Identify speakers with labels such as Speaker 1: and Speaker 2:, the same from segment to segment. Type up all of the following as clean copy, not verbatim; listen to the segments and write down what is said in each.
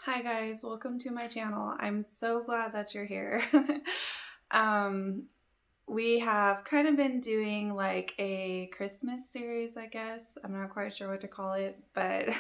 Speaker 1: Hi guys, welcome to my channel. I'm so glad that you're here. um, we have kind of been doing like a Christmas series, I guess. I'm not quite sure what to call it, but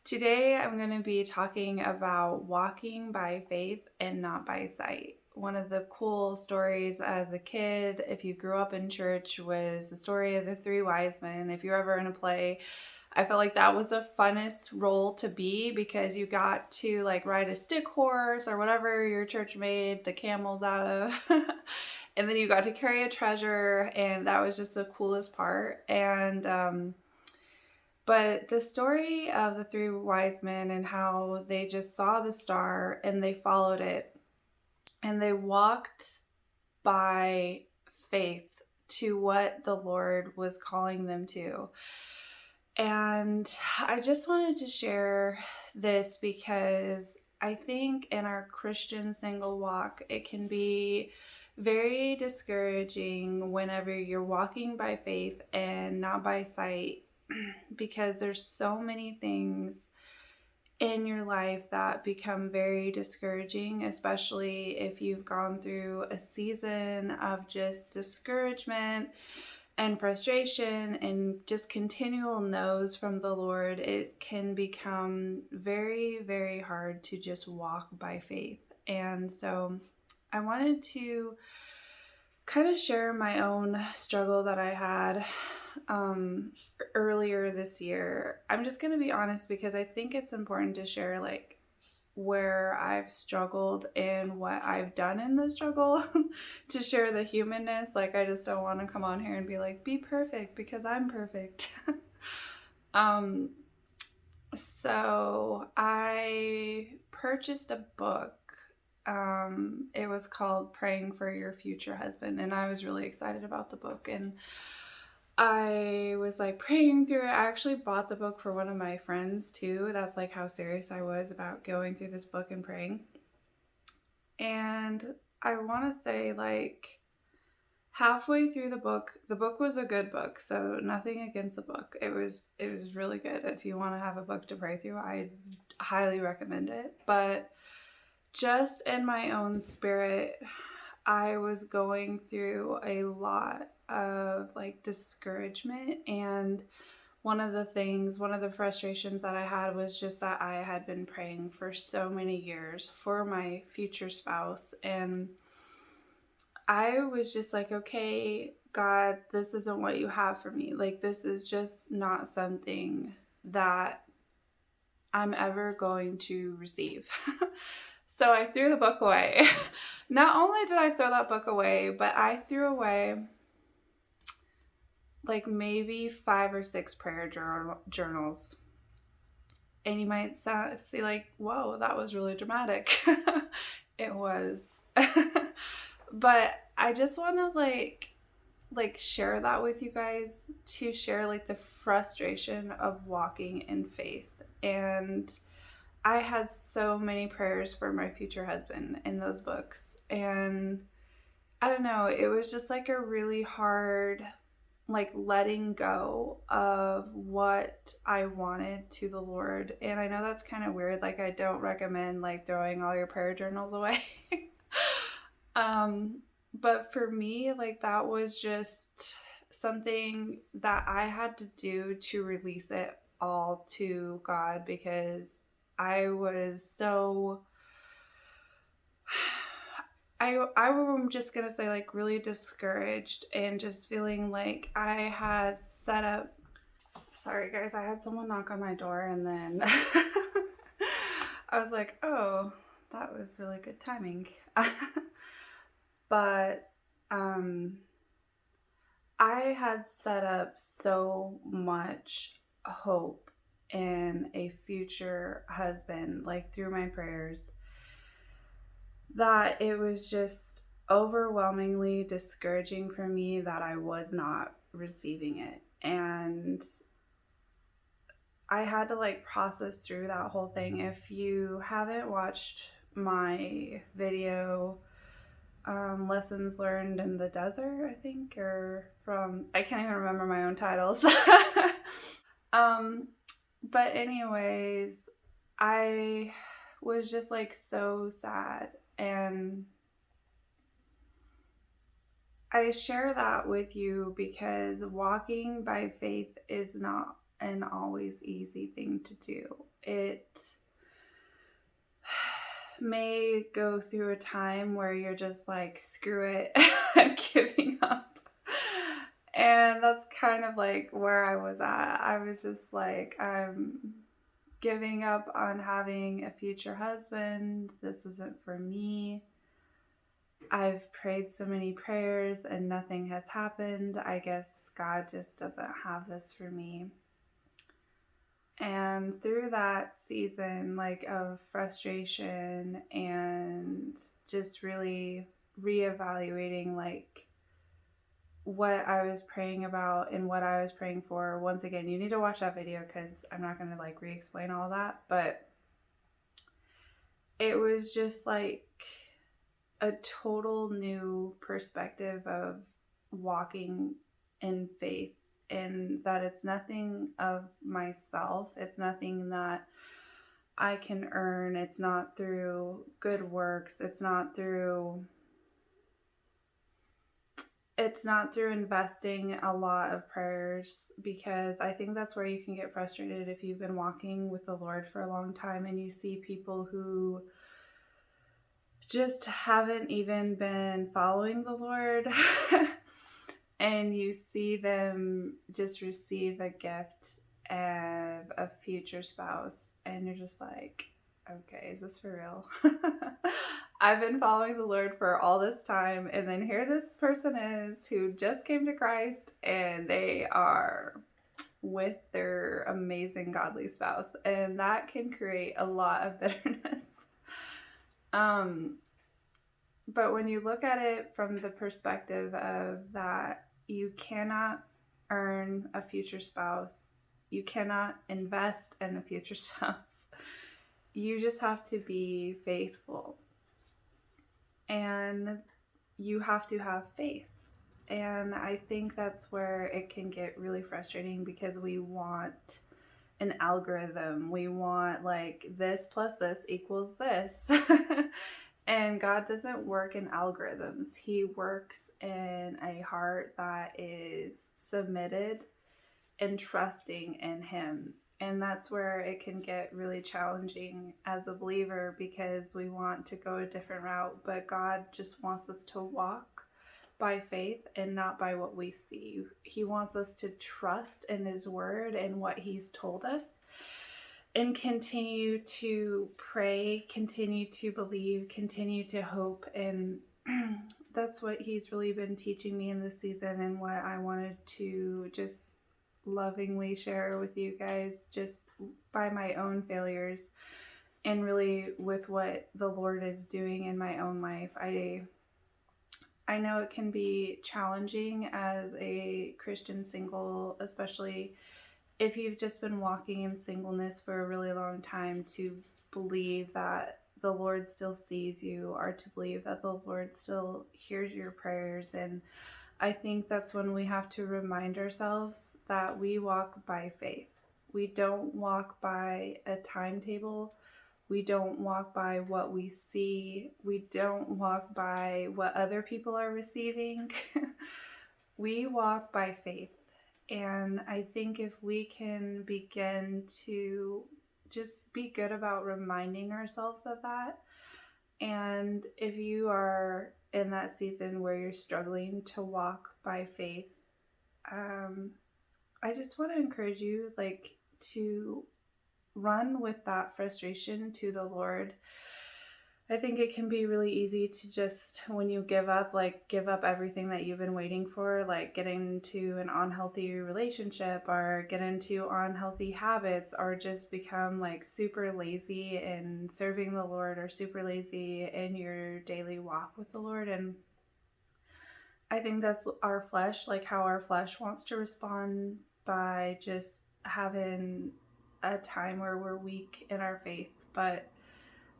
Speaker 1: today I'm going to be talking about walking by faith and not by sight. One of the cool stories as a kid, if you grew up in church, was the story of the three wise men. If you're ever in a play, I felt like that was the funnest role to be because you got to like ride a stick horse or whatever your church made the camels out of. And then you got to carry a treasure, and that was just the coolest part. But the story of the three wise men and how they just saw the star and they followed it and they walked by faith to what the Lord was calling them to. And I just wanted to share this because I think in our Christian single walk, it can be very discouraging whenever you're walking by faith and not by sight, because there's so many things in your life that become very discouraging, especially if you've gone through a season of just discouragement and frustration and just continual no's from the Lord. It can become very, very hard to just walk by faith. And so I wanted to kind of share my own struggle that I had earlier this year. I'm just going to be honest because I think it's important to share like where I've struggled and what I've done in the struggle to share the humanness. Like, I just don't want to come on here and be like, be perfect because I'm perfect. um, so I purchased a book. It was called Praying for Your Future Husband, and I was really excited about the book. And I was like praying through it. I actually bought the book for one of my friends too. That's like how serious I was about going through this book and praying. And I want to say like halfway through the book was a good book, so nothing against the book. It was really good. If you want to have a book to pray through, I highly recommend it. But just in my own spirit, I was going through a lot of like discouragement, and one of the frustrations that I had was just that I had been praying for so many years for my future spouse, and I was just like, okay, God, this isn't what you have for me. Like, this is just not something that I'm ever going to receive. So I threw the book away. Not only did I throw that book away, but I threw away like maybe 5 or 6 prayer journals. And you might see like, whoa, that was really dramatic. It was. But I just want to like share that with you guys, to share like the frustration of walking in faith. And I had so many prayers for my future husband in those books. And I don't know, it was just like a really hard, like letting go of what I wanted to the Lord. And I know that's kind of weird. Like, I don't recommend like throwing all your prayer journals away. But for me, like, that was just something that I had to do to release it all to God, because I was so I'm just gonna say like really discouraged and just feeling like I had set up. Sorry guys, I had someone knock on my door, and then I was like, oh, that was really good timing. But I had set up so much hope in a future husband, like through my prayers, that it was just overwhelmingly discouraging for me that I was not receiving it. And I had to like process through that whole thing. If you haven't watched my video, Lessons Learned in the Desert, I think, or from, I can't even remember my own titles. But anyways, I was just like so sad. And I share that with you because walking by faith is not an always easy thing to do. It may go through a time where you're just like, screw it, I'm giving up. And that's kind of like where I was at. I was just like, I'm giving up on having a future husband. This isn't for me. I've prayed so many prayers and nothing has happened. I guess God just doesn't have this for me. And through that season, like, of frustration and just really reevaluating, like, what I was praying about and what I was praying for. Once again, you need to watch that video because I'm not going to like re-explain all that, but it was just like a total new perspective of walking in faith, and that it's nothing of myself. It's nothing that I can earn. It's not through good works. It's not through investing a lot of prayers, because I think that's where you can get frustrated if you've been walking with the Lord for a long time and you see people who just haven't even been following the Lord and you see them just receive a gift of a future spouse and you're just like, okay, is this for real? I've been following the Lord for all this time, and then here this person is who just came to Christ and they are with their amazing godly spouse, and that can create a lot of bitterness. But when you look at it from the perspective of that you cannot earn a future spouse, you cannot invest in a future spouse, you just have to be faithful. And you have to have faith. And I think that's where it can get really frustrating, because we want an algorithm. We want like this plus this equals this. And God doesn't work in algorithms. He works in a heart that is submitted and trusting in Him. And that's where it can get really challenging as a believer, because we want to go a different route, but God just wants us to walk by faith and not by what we see. He wants us to trust in His word and what He's told us, and continue to pray, continue to believe, continue to hope. And that's what He's really been teaching me in this season, and what I wanted to just lovingly share with you guys, just by my own failures and really with what the Lord is doing in my own life. I know it can be challenging as a Christian single, especially if you've just been walking in singleness for a really long time, to believe that the Lord still sees you, or to believe that the Lord still hears your prayers. And I think that's when we have to remind ourselves that we walk by faith. We don't walk by a timetable. We don't walk by what we see. We don't walk by what other people are receiving. We walk by faith. And I think if we can begin to just be good about reminding ourselves of that, and if you are in that season where you're struggling to walk by faith, I just want to encourage you, like, to run with that frustration to the Lord. I think it can be really easy to just, when you give up everything that you've been waiting for, like get into an unhealthy relationship or get into unhealthy habits, or just become like super lazy in serving the Lord, or super lazy in your daily walk with the Lord. And I think that's our flesh, like how our flesh wants to respond by just having a time where we're weak in our faith. But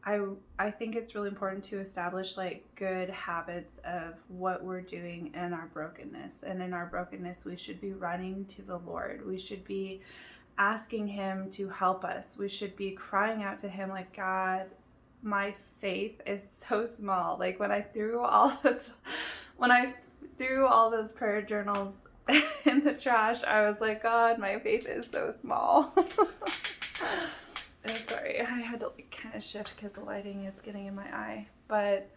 Speaker 1: I think it's really important to establish like good habits of what we're doing in our brokenness. And in our brokenness, we should be running to the Lord. We should be asking Him to help us. We should be crying out to Him like, God, my faith is so small. Like when I threw all those prayer journals in the trash, I was like, God, my faith is so small. Sorry, I had to like kind of shift because the lighting is getting in my eye. But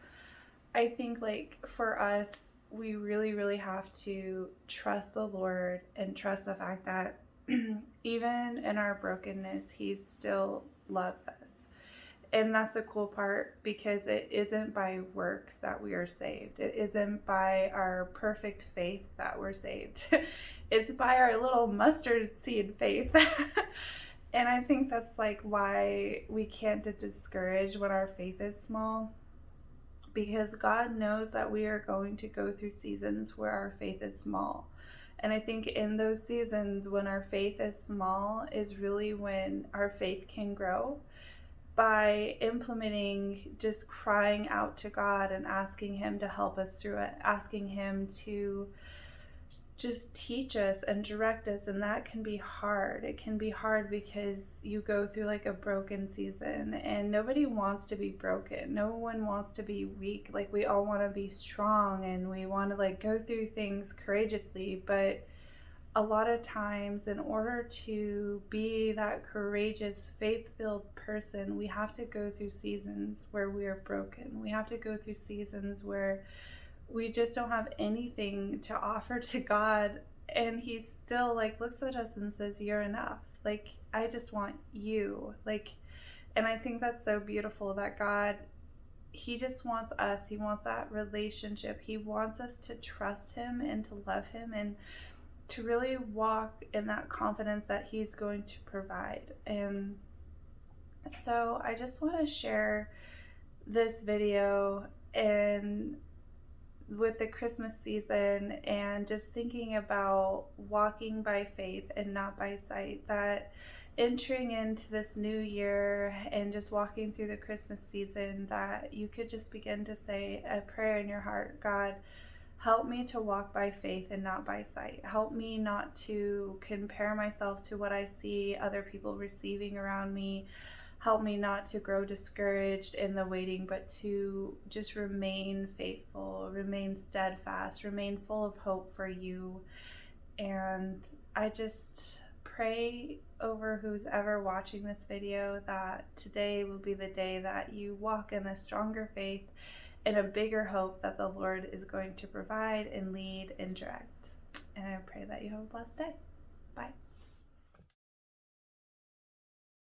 Speaker 1: I think like for us, we really, really have to trust the Lord and trust the fact that even in our brokenness, He still loves us. And that's the cool part, because it isn't by works that we are saved. It isn't by our perfect faith that we're saved. It's by our little mustard seed faith. And I think that's like why we can't get discouraged when our faith is small, because God knows that we are going to go through seasons where our faith is small. And I think in those seasons when our faith is small is really when our faith can grow, by implementing just crying out to God and asking Him to help us through it, asking Him to just teach us and direct us. And that can be hard. It can be hard because you go through like a broken season, and nobody wants to be broken. No one wants to be weak. Like we all want to be strong and we want to like go through things courageously, but a lot of times in order to be that courageous, faith-filled person, we have to go through seasons where we are broken. We have to go through seasons where we just don't have anything to offer to God, and He still like looks at us and says, you're enough. Like, I just want you. Like, and I think that's so beautiful that God, He just wants us. He wants that relationship. He wants us to trust Him and to love Him and to really walk in that confidence that He's going to provide. And so I just want to share this video and with the Christmas season and just thinking about walking by faith and not by sight, that entering into this new year and just walking through the Christmas season, that you could just begin to say a prayer in your heart. God, help me to walk by faith and not by sight. Help me not to compare myself to what I see other people receiving around me. Help me not to grow discouraged in the waiting, but to just remain faithful, remain steadfast, remain full of hope for you. And I just pray over who's ever watching this video that today will be the day that you walk in a stronger faith and a bigger hope that the Lord is going to provide and lead and direct. And I pray that you have a blessed day. Bye.